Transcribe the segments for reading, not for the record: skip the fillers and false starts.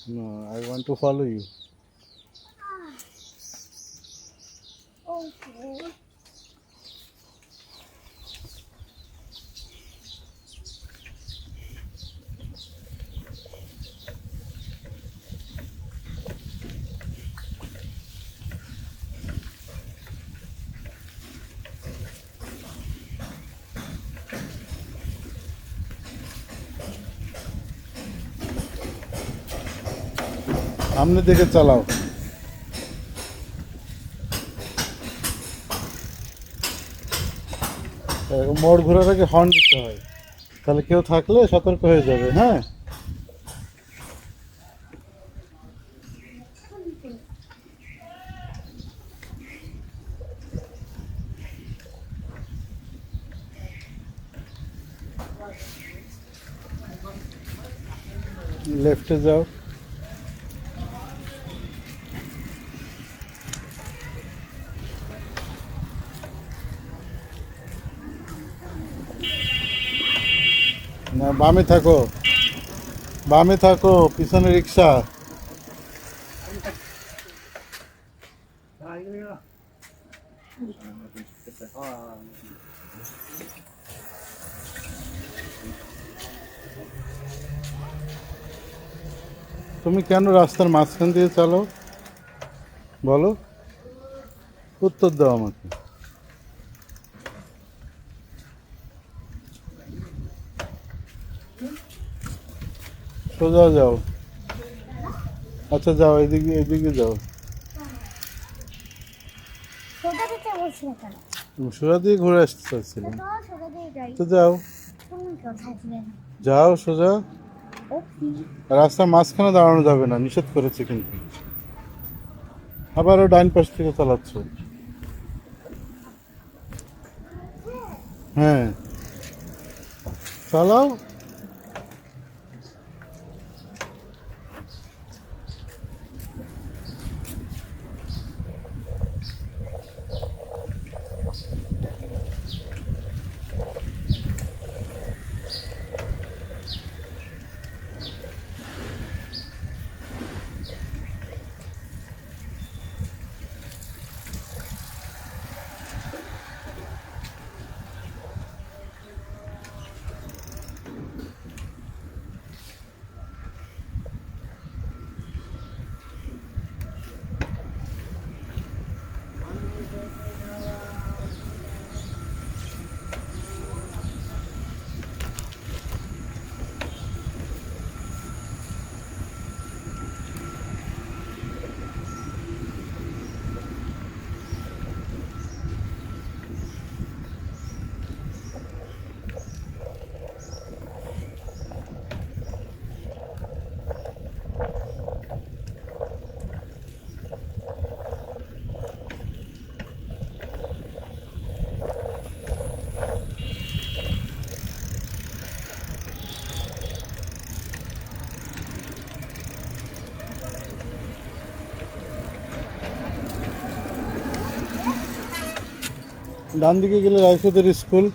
No, I want to follow you. Okay. সামনে দিকে চালাও। মোড় ঘোরার আগে হর্ন দিতে হয়, তাহলে কেউ থাকলে সতর্ক হয়ে যাবে। হ্যাঁ, লেফটে যাও। না, বামে থাকো, বামে থাকো, পিছনে রিক্সা। তুমি কেন রাস্তার মাঝখান দিয়ে চালাও বলো, উত্তর দাও আমাকে। সোজা যাও। আচ্ছা যাও, এদিকে এদিকে যাও। সোজা দিতে বলছি না কেন? সোজা দিয়ে ঘুরে আসতে চাচ্ছিলাম। তো সোজা দিয়ে যাই। তো যাও, তুমি কোথায় যাবেন? যাও সোজা। ওকে। রাস্তার মাঝখানে দাঁড়ানো যাবে না, নিষেধ করেছে কিন্তু। আবারও ডাইন পাশ থেকে চালাচ্ছ। হ্যাঁ, চালাও। ডান দিকে গেলে রায়পুরের স্কুল।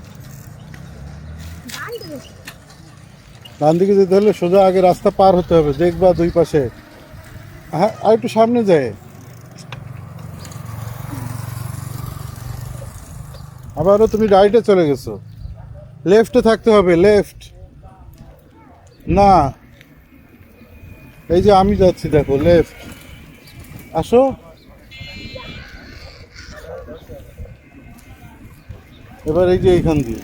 ডান দিকে যেতে হলে সোজা আগে রাস্তা পার হতে হবে, দেখবা দুই পাশে। হ্যাঁ, আর একটু সামনে যায়। আবারও তুমি রাইটে চলে গেছো, লেফটে থাকতে হবে, লেফট না। এই যে আমি যাচ্ছি, দেখো লেফট। আসো, এবার এই যে এইখান দিয়ে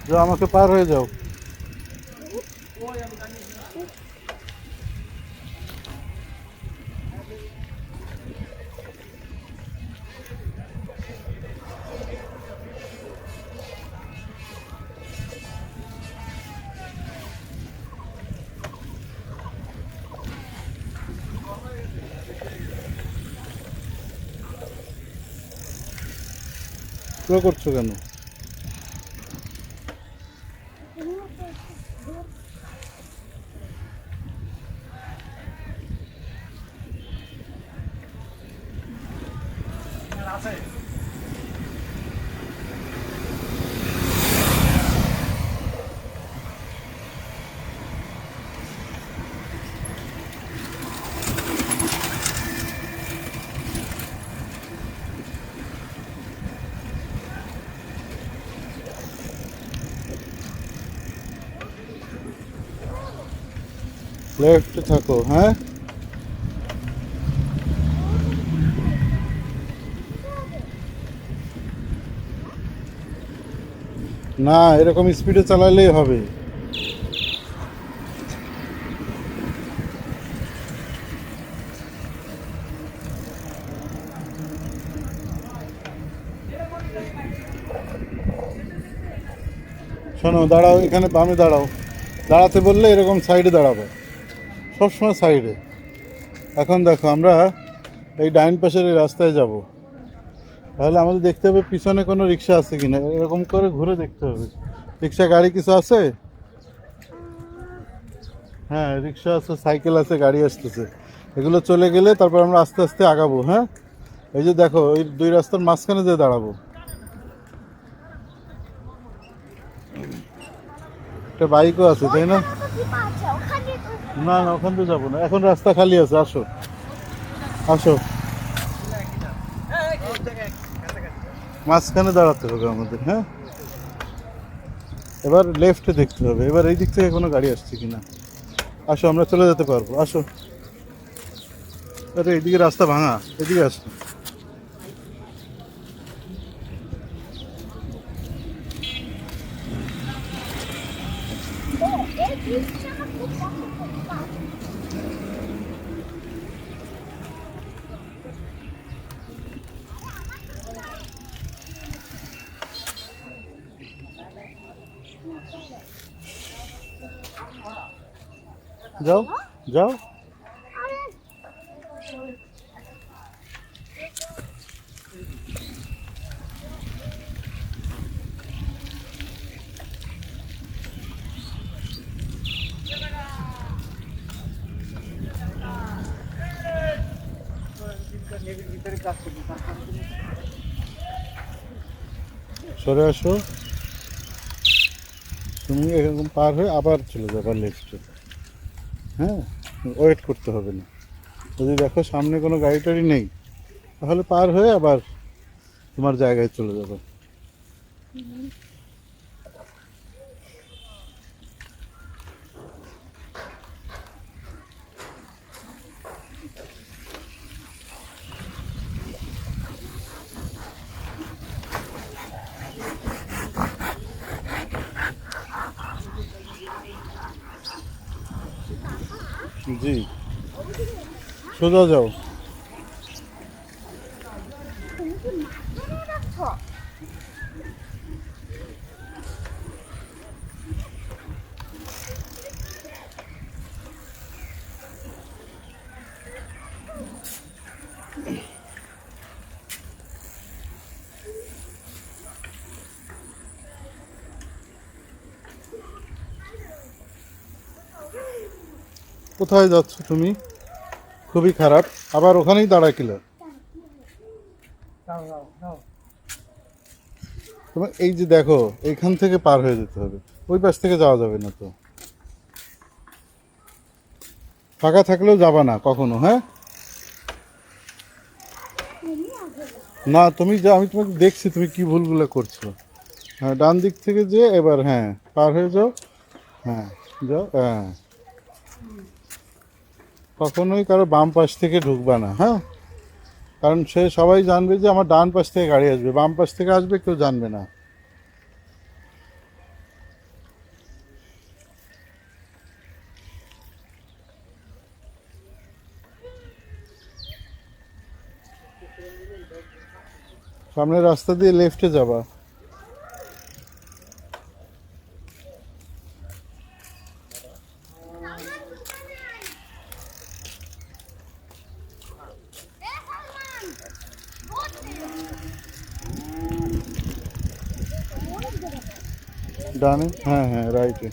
যাও, আমাকে পার হয়ে যাও। স্লো করছো কেন? লেফট থাকো, হ্যাঁ। না, এরকম স্পিডে চালালেই হবে। শোনো, দাঁড়াও, এখানে বামে দাঁড়াও। দাঁড়াতে বললে এরকম সাইডে দাঁড়াবে, সবসময় সাইডে। এখন দেখো, আমরা এই ডাইন পাশের এই রাস্তায় যাব। তাহলে আমাদের দেখতে হবে পিছনে কোনো রিক্সা আছে কিনা, এরকম করে ঘুরে দেখতে হবে। রিক্সা গাড়ি কিছু আছে? হ্যাঁ, রিক্সা আছে, সাইকেল আছে, গাড়ি আসতেছে। এগুলো চলে গেলে তারপর আমরা আস্তে আস্তে আগাবো, হ্যাঁ। এই যে দেখো, ওই দুই রাস্তার মাঝখানে যে দাঁড়াবো। একটা বাইকও আছে, তাই না? না না, ওখান থেকে যাবো না, এখন রাস্তা খালি আছে। আসো আসো, মাঝখানে দাঁড়াতে হবে আমাদের, হ্যাঁ। এবার লেফটে দেখতে হবে, এবার এই দিক থেকে কোনো গাড়ি আসছে কিনা। আসো, আমরা চলে যেতে পারবো, আসো। আরে এইদিকে রাস্তা ভাঙা, এদিকে আসো। যাও যাও। সরে আসো, তুমি এরকম পার হয়ে আবার চলে যাবে লেফটে, হ্যাঁ। ওয়েট করতে হবে না। যদি দেখো সামনে কোনো গাড়ি টাড়ি নেই, তাহলে পার হয়ে আবার তোমার জায়গায় চলে যাবে। জি, সোজা যাও। কোথায় যাচ্ছ তুমি? খুবই খারাপ, আবার ওখানেই দাঁড়াকিল। তোমার এই যে দেখো, এইখান থেকে পার হয়ে যেতে হবে, ওই পাশ থেকে যাওয়া যাবে না তো। ফাঁকা থাকলেও যাবা না কখনো, হ্যাঁ। না, তুমি যা, আমি তোমাকে দেখছি তুমি কি ভুলগুলো করছো। হ্যাঁ, ডান দিক থেকে যে এবার, হ্যাঁ, পার হয়ে যাও। হ্যাঁ, যাও, হ্যাঁ। কখনোই কারো বাম পাশ থেকে ঢুকবা না, হ্যাঁ। কারণ সে সবাই জানবে যে আমার ডান পাশ থেকে গাড়ি আসবে, বাম পাশ থেকে আসবে কেউ জানবে না। সামনের রাস্তা দিয়ে লেফটে যাবা। ডানে, হ্যাঁ হ্যাঁ, রাইটে।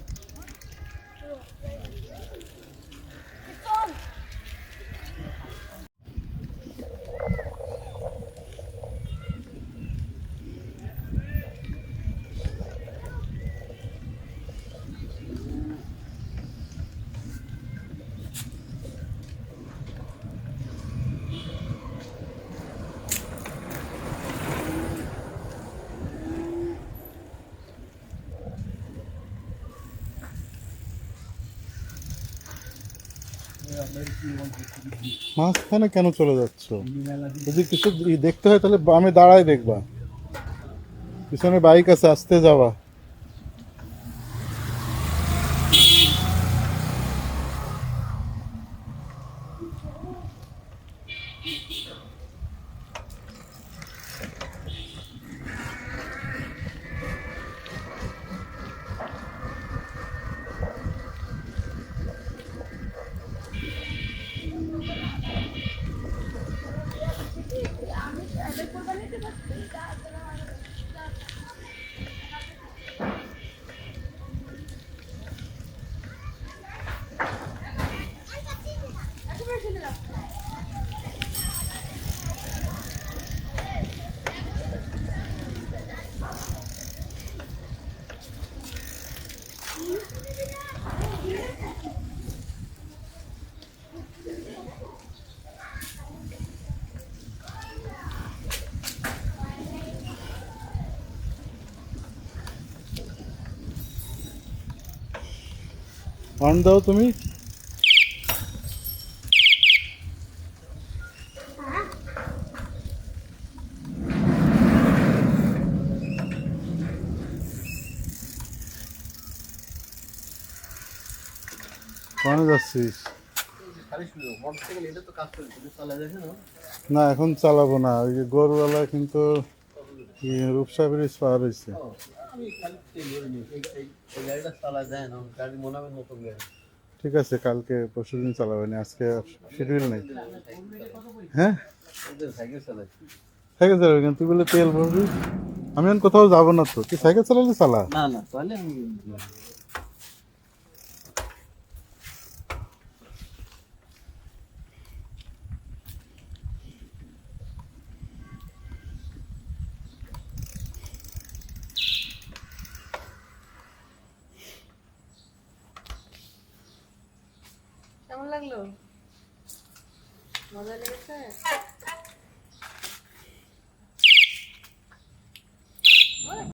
মাঝখানে কেন চলে যাচ্ছ? যদি কিছু দেখতে হয় তাহলে আমি দাঁড়াই দেখবা। পিছনে বাইক আছে, আসতে যাওয়া। হর্ন দাও তুমি। কনে যাচ্ছিস? না এখন চালাবো না, ওই যে গরুওয়ালা কিন্তু রূপসা ব্রিজ পার হয়েছে। ঠিক আছে, কালকে পরশুদিন চালাবেন, আজকে শিডিউল নেই। হ্যাঁ সাইকেল চালাবে কেন? তুই বলে তেল ভরবি। আমি এখন কোথাও যাবো না তো, তুই সাইকেল চালালে চালা। না না তাহলে আমি কেমন লাগলো? মজা লেগেছে?